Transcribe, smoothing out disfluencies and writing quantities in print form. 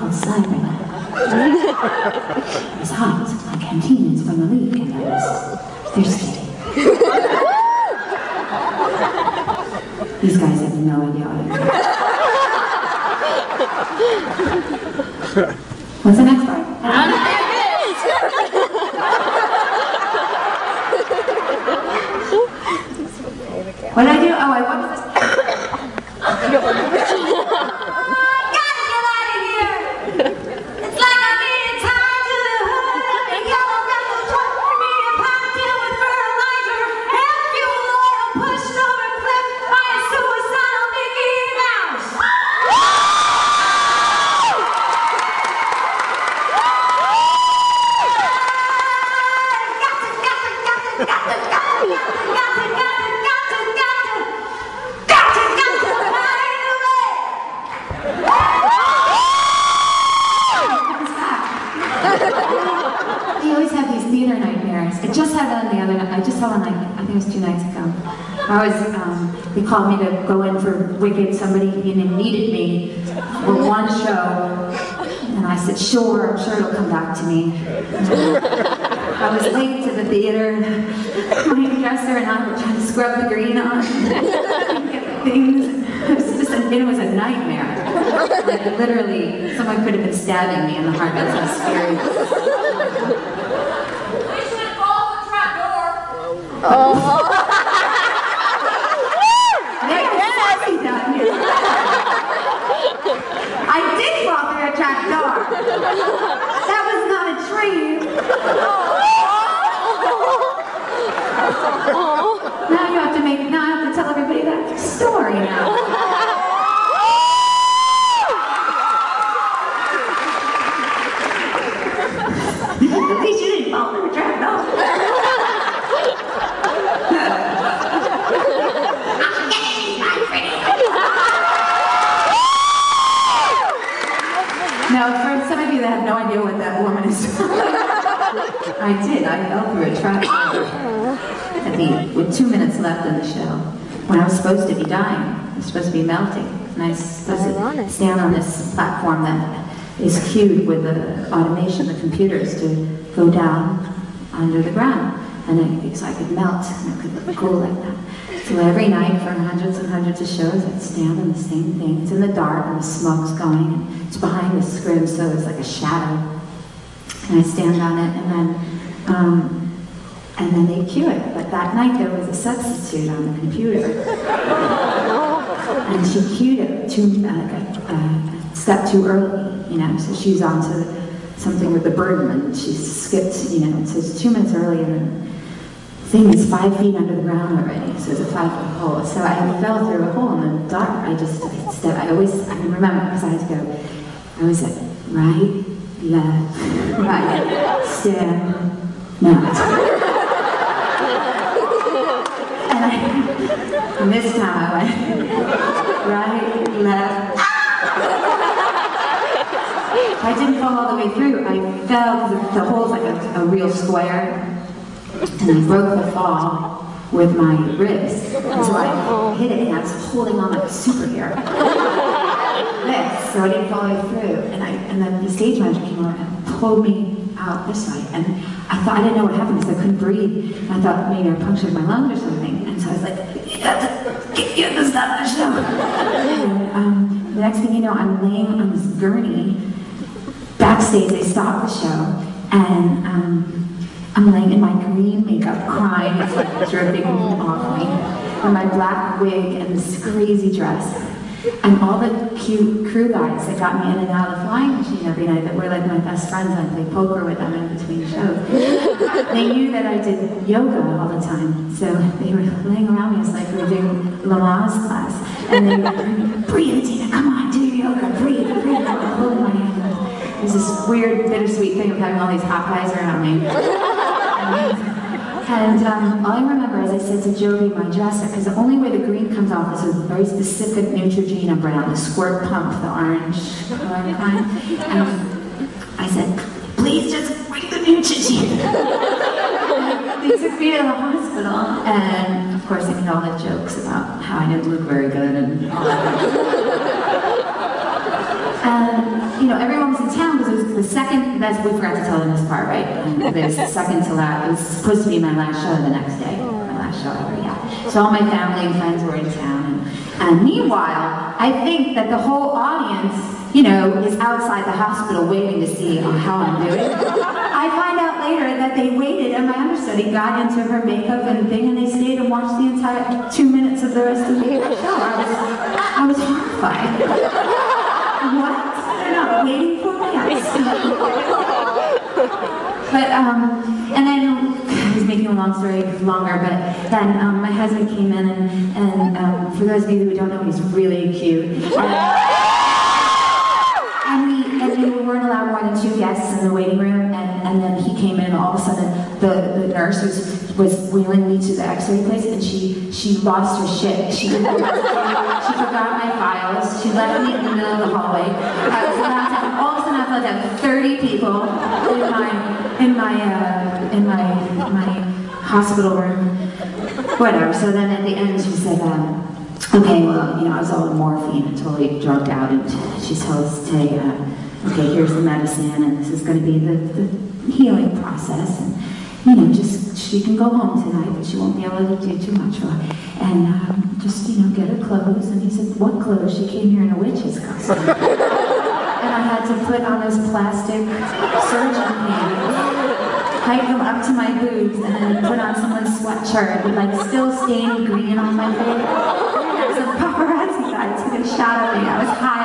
called Siren. It was hot. My canteen is from a leak, and I was thirsty. These guys have no idea what it is. What's the next part? What did I do? Oh, I what was this? I gotta get out of here! It's like I'm being tied to the hood. A yellow rental truck for me, a pot deal with fertilizer, and fuel oil pushed over a cliff by a suicidal Mickey Mouse. You always have these theater nightmares. I just had one the other night. I just had one like, I think it was 2 nights ago. They called me to go in for Wicked. Somebody needed me for one show. And I said, sure, I'm sure it'll come back to me. I was late to the theater. My hairdresser and I were trying to scrub the green on. Get the things. It was a nightmare. Like literally, someone could have been stabbing me in the heart. That's how scary. We should fall the trap door. I did fall through a trap door. That was not a tree. Now you have to now I have to tell everybody that story now. At least you didn't fall through a trap door. Now, for some of you that have no idea what that woman is doing, I did. I fell through a trap with 2 minutes left in the show, when I was supposed to be dying. I was supposed to be melting. And I was supposed to stand on this platform that is cued with the automation, the computers, to go down under the ground. And so I could melt, and I could look cool like that. So every night for hundreds and hundreds of shows, I'd stand on the same thing. It's in the dark, and the smoke's going, and it's behind the scrim, so it's like a shadow. And I stand on it, and then they cue it. But that night there was a substitute on the computer, and she cued it a step too early, So she was on to something with the Birdman. She skipped, it says 2 minutes early, and the thing is 5 feet under the ground already, so it's a 5-foot hole. So I fell through a hole in the dark. I can remember, because I had to go, I was like, right, left, right, stand, melt. And this time I went, right, left. I didn't fall all the way through. I fell, the hole's like a real square. And I broke the fall with my ribs. And so I hit it, and I was holding on like a superhero. So I didn't fall all the way through. And then the stage manager came over and pulled me out this way. And I didn't know what happened because I couldn't breathe. And I thought maybe I punctured my lungs or something. And so I was like, you have to stop the show. And the next thing you know, I'm laying on this gurney. Backstage, they stopped the show. And I'm laying in my green makeup, crying. It's like dripping off me. And my black wig and this crazy dress. And all the cute crew guys that got me in and out of the flying machine every night, that were like my best friends, and I played poker with them in between shows. They knew that I did yoga all the time. So they were laying around me. It's like we were doing Lamaze class. And they were, breathe, Idina, come on, do your yoga, breathe, breathe. Holding my hand. There's this weird, bittersweet thing of having all these hot guys around me. And all I remember is I said to Jovi, my dresser, because the only way the green comes off is with a very specific Neutrogena brand, the squirt pump, the orange color kind. And I said, please just bring the Neutrogena. They took me to the hospital, and of course I made all the jokes about how I didn't look very good and all that. you know, everyone was in town because it was the second, we forgot to tell them this part, right? It was the second to last, it was supposed to be my last show the next day. My last show ever, yeah. So all my family and friends were in town. And meanwhile, I think that the whole audience, you know, is outside the hospital waiting to see how I'm doing. I find out later that they waited, and my understudy got into her makeup and thing, and they stayed and watched the entire 2 minutes of the rest of the show. I was horrified. What? They're not waiting for me? But, and then, I was making a long story longer, but then my husband came in, and for those of you who don't know, he's really cute. And we weren't allowed more than 2 guests in the waiting room, and then he came in, all of a sudden the nurse was wheeling me to the x-ray place, and she lost her shit. She forgot my files, she left me in the middle of the hallway. I was allowed to have, all of a sudden I was allowed to have 30 people in my hospital room. Whatever, so then at the end she said, okay, well, you know, I was all on morphine and totally drugged out, and she told us today, okay, here's the medicine, and this is going to be the healing process, and, you know, just, she can go home tonight, but she won't be able to do too much for her. And just, you know, get her clothes. And he said, what clothes? She came here in a witch's costume. And I had to put on those plastic surgeon pants, hike them up to my boobs, and then put on someone's sweatshirt with, like, still stained green on my face. There was a paparazzi guy took a shot of me. I was high